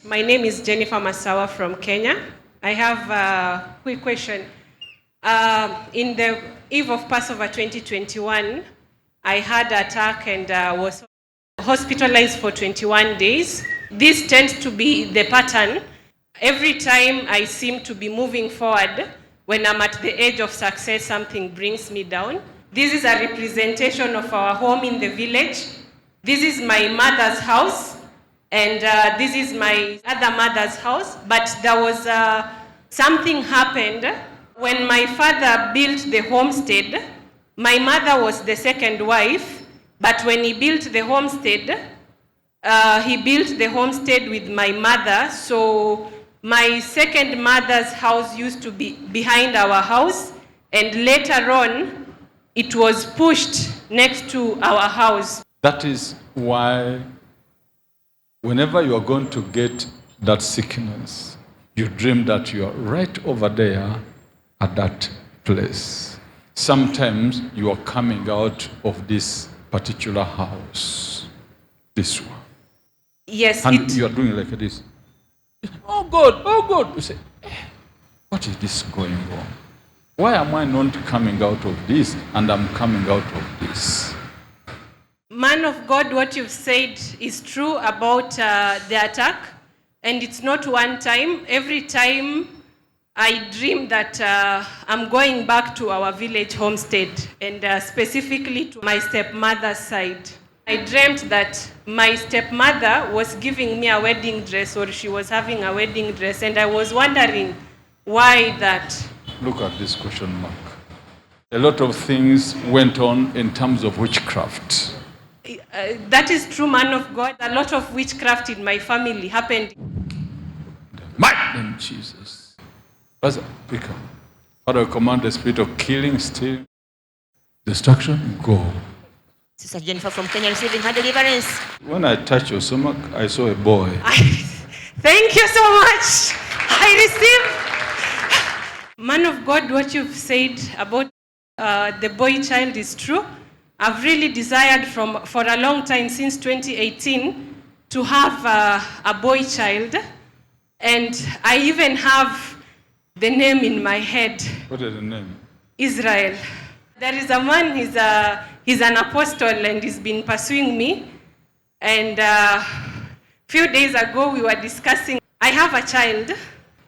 My name is Jennifer Masawa from Kenya. I have a quick question. In the eve of Passover 2021, I had an attack and was hospitalized for 21 days. This tends to be the pattern. Every time I seem to be moving forward, when I'm at the edge of success, something brings me down. This is a representation of our home in the village. This is my mother's house, and this is my other mother's house. But there was something happened when my father built the homestead. My mother was the second wife, but when he built the homestead with my mother. So my second mother's house used to be behind our house, and later on, it was pushed next to our house. That is why whenever you are going to get that sickness, you dream that you are right over there at that place. Sometimes you are coming out of this particular house, this one. Yes. And you are doing like this. Oh God. You say, what is this going on? Why am I not coming out of this and I'm coming out of this? Man of God, what you've said is true about the attack. And it's not one time. Every time I dream that I'm going back to our village homestead, and specifically to my stepmother's side. I dreamt that my stepmother was giving me a wedding dress, or she was having a wedding dress, and I was wondering why that. Look at this question mark. A lot of things went on in terms of witchcraft. That is true, man of God. A lot of witchcraft in my family happened. My name Jesus. Brother, pick up. Father, I command the spirit of killing, stealing, destruction, go. Sister Jennifer from Kenya receiving her deliverance. When I touched your stomach, I saw a boy. Thank you so much. I received. Man of God, what you've said about the boy child is true. I've really desired for a long time, since 2018, to have a boy child. And I even have the name in my head. What is the name? Israel. There is a man, he's an apostle, and he's been pursuing me. And a few days ago, we were discussing, I have a child.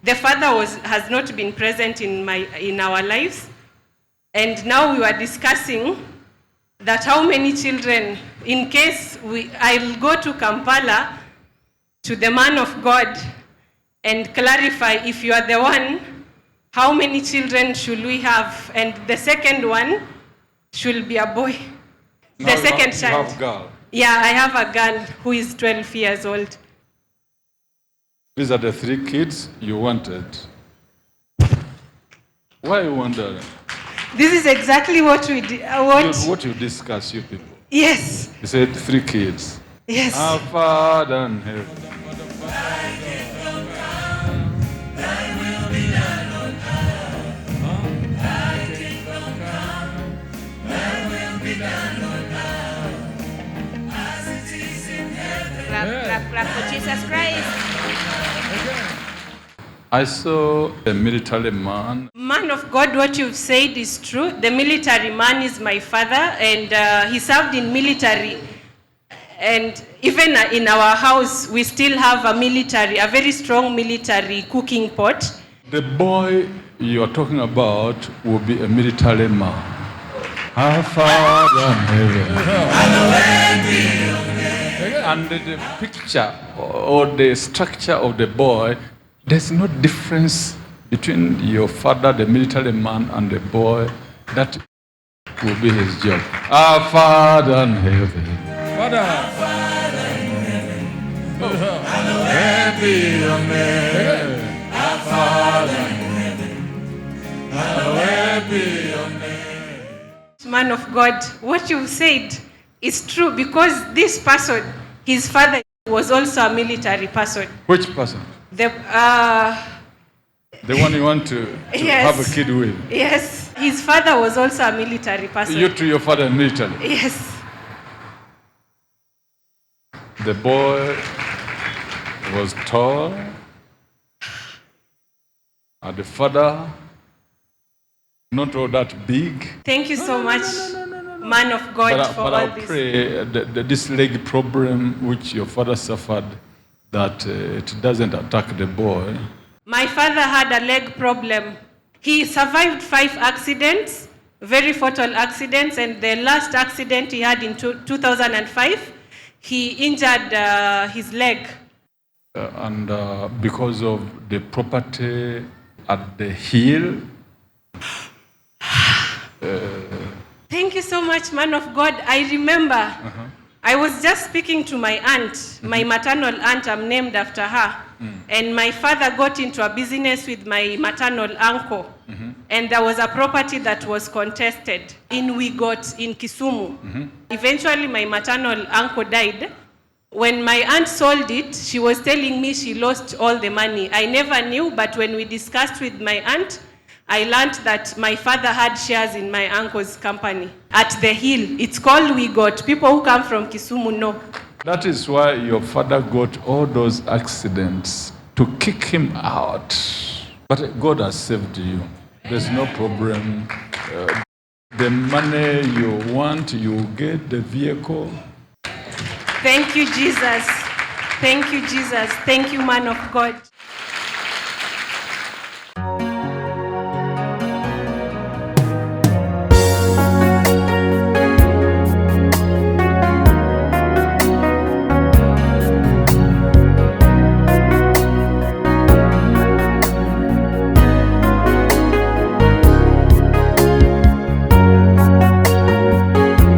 The father has not been present in our lives. And now we were discussing that how many children, in case I'll go to Kampala, to the man of God, and clarify, if you are the one, how many children should we have? And the second one should be a boy. Now the second child. You have girl. Yeah, I have a girl who is 12 years old. These are the 3 kids you wanted. Why you wonder? This is exactly what we did. What you discuss, you people. Yes. You said 3 kids. Yes. Our Father in heaven. Clap for Jesus Christ. I saw a military man. Man of God, what you've said is true. The military man is my father, and he served in military. And even in our house, we still have a very strong military cooking pot. The boy you are talking about will be a military man. Our Father in heaven. And the picture or the structure of the boy, there's no difference between your father, the military man, and the boy. That will be his job. Our Father in heaven. Father. Hallowed be your name. Our Father in heaven. Hallowed be your name. Man of God, what you've said is true, because this person, his father was also a military person. Which person? The one you want to yes. have a kid with? Yes. His father was also a military person. You to your father in military? Yes. The boy was tall, and the father, not all that big. Thank you so much, man of God, for But all I'll this. pray this leg problem which your father suffered, that it doesn't attack the boy. My father had a leg problem. He survived 5 accidents, very fatal accidents, and the last accident he had in 2005, he injured his leg. And because of the property at the hill. Thank you so much, man of God. I remember I was just speaking to my aunt, my maternal aunt, I'm named after her. And my father got into a business with my maternal uncle. And there was a property that was contested in Wigot in Kisumu. Eventually, my maternal uncle died. When my aunt sold it, she was telling me she lost all the money. I never knew, but when we discussed with my aunt, I learned that my father had shares in my uncle's company at the hill. It's called Wigot. People who come from Kisumu know. That is why your father got all those accidents, to kick him out. But God has saved you. There's no problem. The money you want, you get the vehicle. Thank you, Jesus. Thank you, Jesus. Thank you, man of God.